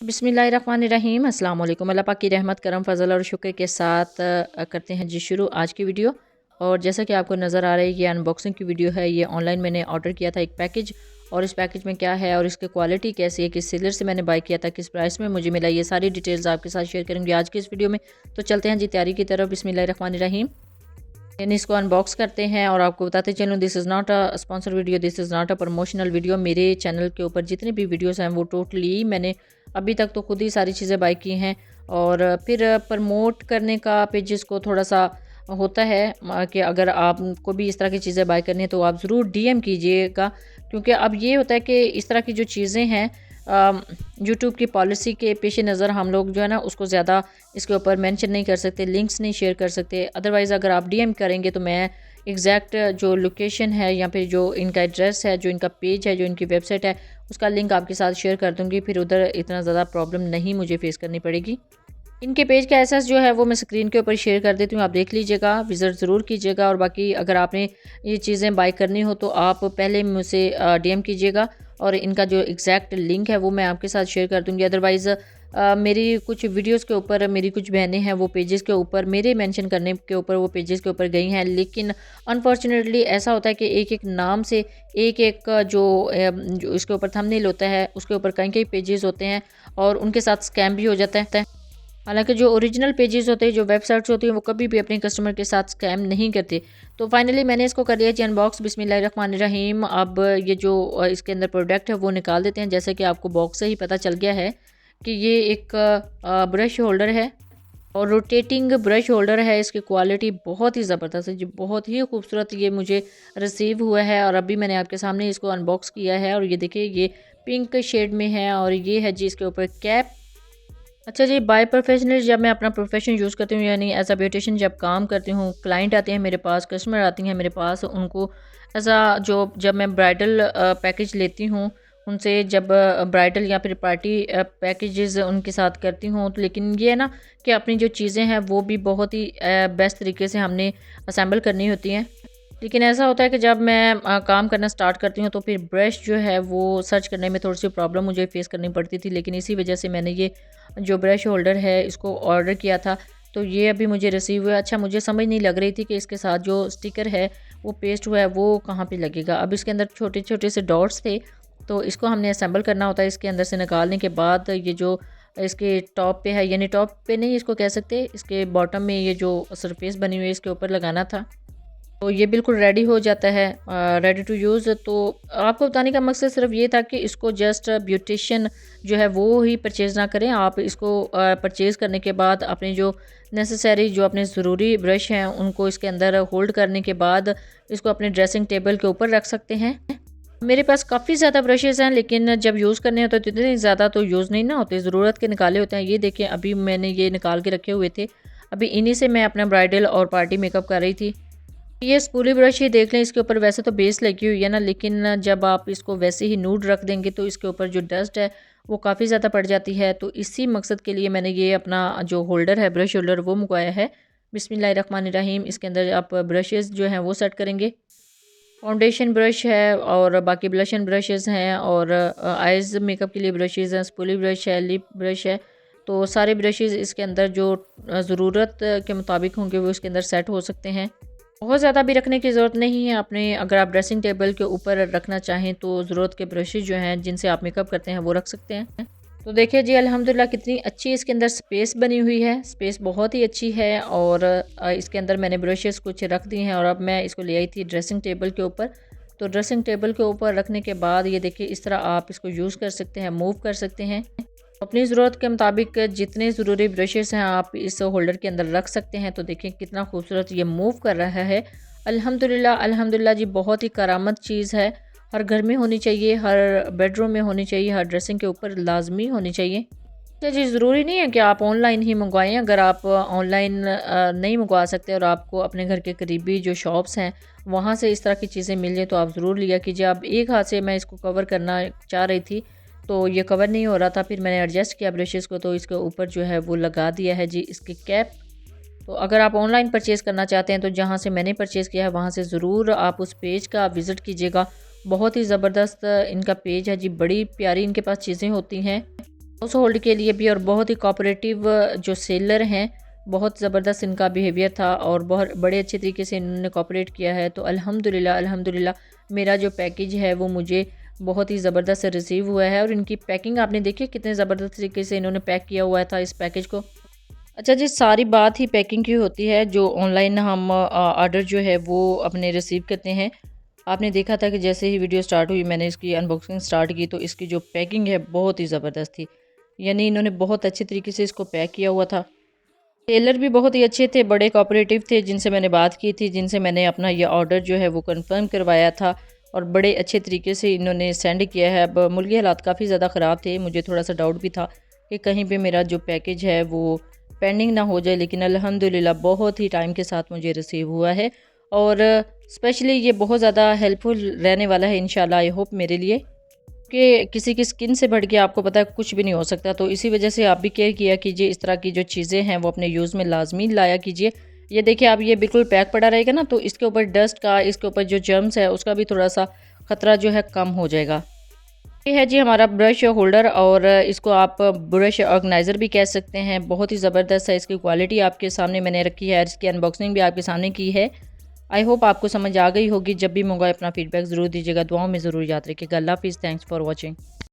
बिस्मिल्लाहिर्रहमानिर्रहीम अस्सलाम वालेकुम। अल्लाह पाक की रहमत करम फ़ज़ल और शुक्र के साथ करते हैं जी शुरू आज की वीडियो। और जैसा कि आपको नज़र आ रहा है, ये अनबॉक्सिंग की वीडियो है। ये ऑनलाइन मैंने ऑर्डर किया था एक पैकेज, और इस पैकेज में क्या है और इसकी क्वालिटी कैसी है, किस सेलर से मैंने बाय किया था, किस प्राइस में मुझे मिला, ये सारी डिटेल्स आपके साथ शेयर करेंगे आज की इस वीडियो में। तो चलते हैं जी तैयारी की तरफ। बिस्मिल्लाहिर्रहमानिर्रहीम। यानी इसको अनबॉक्स करते हैं और आपको बताते चलूँ, this is not a sponsor video, this is not a promotional video. मेरे चैनल के ऊपर जितनी भी वीडियोस हैं वो टोटली मैंने अभी तक तो खुद ही सारी चीज़ें बाय की हैं। और फिर प्रमोट करने का पेजेस को थोड़ा सा होता है कि अगर आपको भी इस तरह की चीज़ें बाय करनी है तो आप ज़रूर डीएम कीजिएगा, क्योंकि अब ये होता है कि इस तरह की जो चीज़ें हैं यूट्यूब की पॉलिसी के पेश नज़र हम लोग जो है ना उसको ज़्यादा इसके ऊपर मेंशन नहीं कर सकते, लिंक्स नहीं शेयर कर सकते। अदरवाइज़ अगर आप डीएम करेंगे तो मैं एग्जैक्ट जो लोकेशन है या फिर जो इनका एड्रेस है, जो इनका पेज है, जो इनकी वेबसाइट है, उसका लिंक आपके साथ शेयर कर दूँगी। फिर उधर इतना ज़्यादा प्रॉब्लम नहीं मुझे फेस करनी पड़ेगी। इनके पेज का एक्सेस जो है वो मैं स्क्रीन के ऊपर शेयर कर देती हूँ, आप देख लीजिएगा, विज़िट ज़रूर कीजिएगा। और बाकी अगर आपने ये चीज़ें बाय करनी हो तो आप पहले मुझसे डीएम कीजिएगा, और इनका जो एग्जैक्ट लिंक है वो मैं आपके साथ शेयर कर दूँगी। अदरवाइज़ मेरी कुछ वीडियोस के ऊपर मेरी कुछ बहनें हैं वो पेजेस के ऊपर मेरे मेंशन करने के ऊपर वो पेजेस के ऊपर गई हैं, लेकिन अनफॉर्चुनेटली ऐसा होता है कि एक एक नाम से एक एक जो इसके ऊपर थंबनेल होता है उसके ऊपर कई कई पेजेस होते हैं, और उनके साथ स्कैम भी हो जाता है। हालांकि जो ओरिजिनल पेजेस होते हैं, जो वेबसाइट्स होती हैं, वो कभी भी अपने कस्टमर के साथ स्कैम नहीं करते। तो फाइनली मैंने इसको कर लिया जी अनबॉक्स। बिस्मिल्लाहिर्रहमानिर्रहीम। अब ये जो इसके अंदर प्रोडक्ट है वो निकाल देते हैं। जैसे कि आपको बॉक्स से ही पता चल गया है कि ये एक ब्रश होल्डर है, और रोटेटिंग ब्रश होल्डर है। इसकी क्वालिटी बहुत ही ज़बरदस्त है जी, बहुत ही खूबसूरत ये मुझे रिसीव हुआ है। और अभी मैंने आपके सामने इसको अनबॉक्स किया है, और ये देखिए ये पिंक शेड में है, और ये है जी इसके ऊपर कैप। अच्छा जी, बाय प्रोफेशनल जब मैं अपना प्रोफेशन यूज़ करती हूँ, यानी एज अ ब्यूटिशियन जब काम करती हूँ, क्लाइंट आते हैं मेरे पास, कस्टमर आती हैं मेरे पास, उनको एज अ जो जब मैं ब्राइडल पैकेज लेती हूँ उनसे, जब ब्राइडल या फिर पार्टी पैकेजेस उनके साथ करती हूँ, तो लेकिन ये है ना कि अपनी जो चीज़ें हैं वो भी बहुत ही बेस्ट तरीके से हमने असेंबल करनी होती हैं। लेकिन ऐसा होता है कि जब मैं काम करना स्टार्ट करती हूँ तो फिर ब्रश जो है वो सर्च करने में थोड़ी सी प्रॉब्लम मुझे फेस करनी पड़ती थी, लेकिन इसी वजह से मैंने ये जो ब्रश होल्डर है इसको ऑर्डर किया था। तो ये अभी मुझे रिसीव हुआ। अच्छा, मुझे समझ नहीं लग रही थी कि इसके साथ जो स्टिकर है वो पेस्ट हुआ है वो कहाँ पे लगेगा। अब इसके अंदर छोटे छोटे से डॉट्स थे, तो इसको हमने असेंबल करना होता है। इसके अंदर से निकालने के बाद ये जो इसके टॉप पे है, यानी टॉप पे नहीं इसको कह सकते, इसके बॉटम में ये जो सरफेस बनी हुई है इसके ऊपर लगाना था। तो ये बिल्कुल रेडी हो जाता है, रेडी टू यूज़। तो आपको बताने का मकसद सिर्फ ये था कि इसको जस्ट ब्यूटिशियन जो है वो ही परचेज़ ना करें। आप इसको परचेज़ करने के बाद अपने जो नेसेसरी जो अपने ज़रूरी ब्रश हैं उनको इसके अंदर होल्ड करने के बाद इसको अपने ड्रेसिंग टेबल के ऊपर रख सकते हैं। मेरे पास काफ़ी ज़्यादा ब्रशेज़ हैं, लेकिन जब यूज़ करने होते तो इतने ज़्यादा तो यूज़ नहीं ना होते, ज़रूरत के निकाले होते हैं। ये देखिए अभी मैंने ये निकाल के रखे हुए थे, अभी इन्हीं से मैं अपना ब्राइडल और पार्टी मेकअप कर रही थी। ये स्पूली ब्रश ही देख लें, इसके ऊपर वैसे तो बेस लगी हुई है ना, लेकिन जब आप इसको वैसे ही नूड रख देंगे तो इसके ऊपर जो डस्ट है वो काफ़ी ज़्यादा पड़ जाती है। तो इसी मकसद के लिए मैंने ये अपना जो होल्डर है, ब्रश होल्डर, वो मंगवाया है। बिस्मिल्लाहिर्रहमानिर्रहीम। इसके अंदर आप ब्रशेज़ जो हैं वो सेट करेंगे। फाउंडेशन ब्रश है, और बाकी ब्लशन ब्रशेज़ हैं, और आइज़ मेकअप के लिए ब्रशेज़ हैं, स्पूली ब्रश है, लिप ब्रश है। तो सारे ब्रशेज़ इसके अंदर जो ज़रूरत के मुताबिक होंगे वो इसके अंदर सेट हो सकते हैं। बहुत ज़्यादा भी रखने की ज़रूरत नहीं है। आपने अगर आप ड्रेसिंग टेबल के ऊपर रखना चाहें तो ज़रूरत के ब्रशेज़ जो हैं जिनसे आप मेकअप करते हैं वो रख सकते हैं। तो देखिए जी, अल्हम्दुलिल्लाह कितनी अच्छी इसके अंदर स्पेस बनी हुई है, स्पेस बहुत ही अच्छी है। और इसके अंदर मैंने ब्रशेज़ कुछ रख दी हैं, और अब मैं इसको ले आई थी ड्रेसिंग टेबल के ऊपर। तो ड्रेसिंग टेबल के ऊपर रखने के बाद ये देखिए इस तरह आप इसको यूज़ कर सकते हैं, मूव कर सकते हैं। अपनी ज़रूरत के मुताबिक जितने ज़रूरी ब्रशेज़ हैं आप इस होल्डर के अंदर रख सकते हैं। तो देखिए कितना खूबसूरत ये मूव कर रहा है। अल्हम्दुलिल्लाह अल्हम्दुलिल्लाह जी, बहुत ही करामत चीज़ है। हर घर में होनी चाहिए, हर बेडरूम में होनी चाहिए, हर ड्रेसिंग के ऊपर लाजमी होनी चाहिए। अच्छा जी, ज़रूरी नहीं है कि आप ऑनलाइन ही मंगवाएं। अगर आप ऑनलाइन नहीं मंगवा सकते और आपको अपने घर के करीबी जो शॉप्स हैं वहाँ से इस तरह की चीज़ें मिल जाए तो आप ज़रूर लिया कीजिए। अब एक हाथ से मैं इसको कवर करना चाह रही थी तो ये कवर नहीं हो रहा था, फिर मैंने एडजस्ट किया ब्रशेज़ को, तो इसके ऊपर जो है वो लगा दिया है जी इसकी कैप। तो अगर आप ऑनलाइन परचेज़ करना चाहते हैं तो जहाँ से मैंने परचेज़ किया है वहाँ से ज़रूर आप उस पेज का विज़िट कीजिएगा। बहुत ही ज़बरदस्त इनका पेज है जी, बड़ी प्यारी इनके पास चीज़ें होती हैं। हाउस होल्ड के लिए भी, और बहुत ही कोऑपरेटिव जो सेलर हैं, बहुत ज़बरदस्त इनका बिहेवियर था और बहुत बड़े अच्छे तरीके से इन्होंने कोऑपरेट किया है। तो अल्हम्दुलिल्लाह अल्हम्दुलिल्लाह मेरा जो पैकेज है वो मुझे बहुत ही ज़बरदस्त रिसीव हुआ है। और इनकी पैकिंग आपने देखी कितने ज़बरदस्त तरीके से इन्होंने पैक किया हुआ था इस पैकेज को। अच्छा जी, सारी बात ही पैकिंग की होती है। जो ऑनलाइन हम ऑर्डर जो है वो अपने रिसीव करते हैं, आपने देखा था कि जैसे ही वीडियो स्टार्ट हुई मैंने इसकी अनबॉक्सिंग स्टार्ट की तो इसकी जो पैकिंग है बहुत ही ज़बरदस्त थी। यानी इन्होंने बहुत अच्छे तरीके से इसको पैक किया हुआ था। टेलर भी बहुत ही अच्छे थे, बड़े कोऑपरेटिव थे, जिनसे मैंने बात की थी, जिनसे मैंने अपना ये ऑर्डर जो है वो कंफर्म करवाया था और बड़े अच्छे तरीके से इन्होंने सेंड किया है। अब मुल्की हालात काफ़ी ज़्यादा ख़राब थे, मुझे थोड़ा सा डाउट भी था कि कहीं पे मेरा जो पैकेज है वो पेंडिंग ना हो जाए, लेकिन अल्हम्दुलिल्लाह बहुत ही टाइम के साथ मुझे रिसीव हुआ है। और स्पेशली ये बहुत ज़्यादा हेल्पफुल रहने वाला है इंशाल्लाह, आई होप मेरे लिए, कि किसी की स्किन से बढ़ के आपको पता है कुछ भी नहीं हो सकता। तो इसी वजह से आप भी केयर किया कीजिए, इस तरह की जो चीज़ें हैं वो अपने यूज़ में लाजमी लाया कीजिए। ये देखिए, आप ये बिल्कुल पैक पड़ा रहेगा ना, तो इसके ऊपर डस्ट का, इसके ऊपर जो जर्म्स है उसका भी थोड़ा सा ख़तरा जो है कम हो जाएगा। ये है जी हमारा ब्रश होल्डर, और इसको आप ब्रश ऑर्गेनाइज़र भी कह सकते हैं। बहुत ही ज़बरदस्त है, इसकी क्वालिटी आपके सामने मैंने रखी है, इसकी अनबॉक्सिंग भी आपके सामने की है। आई होप आपको समझ आ गई होगी। जब भी मंगवाए अपना फीडबैक ज़रूर दीजिएगा, दुआओं में ज़रूर याद रखिएगा। अल्लाह हाफ़िज़, थैंक्स फॉर वॉचिंग।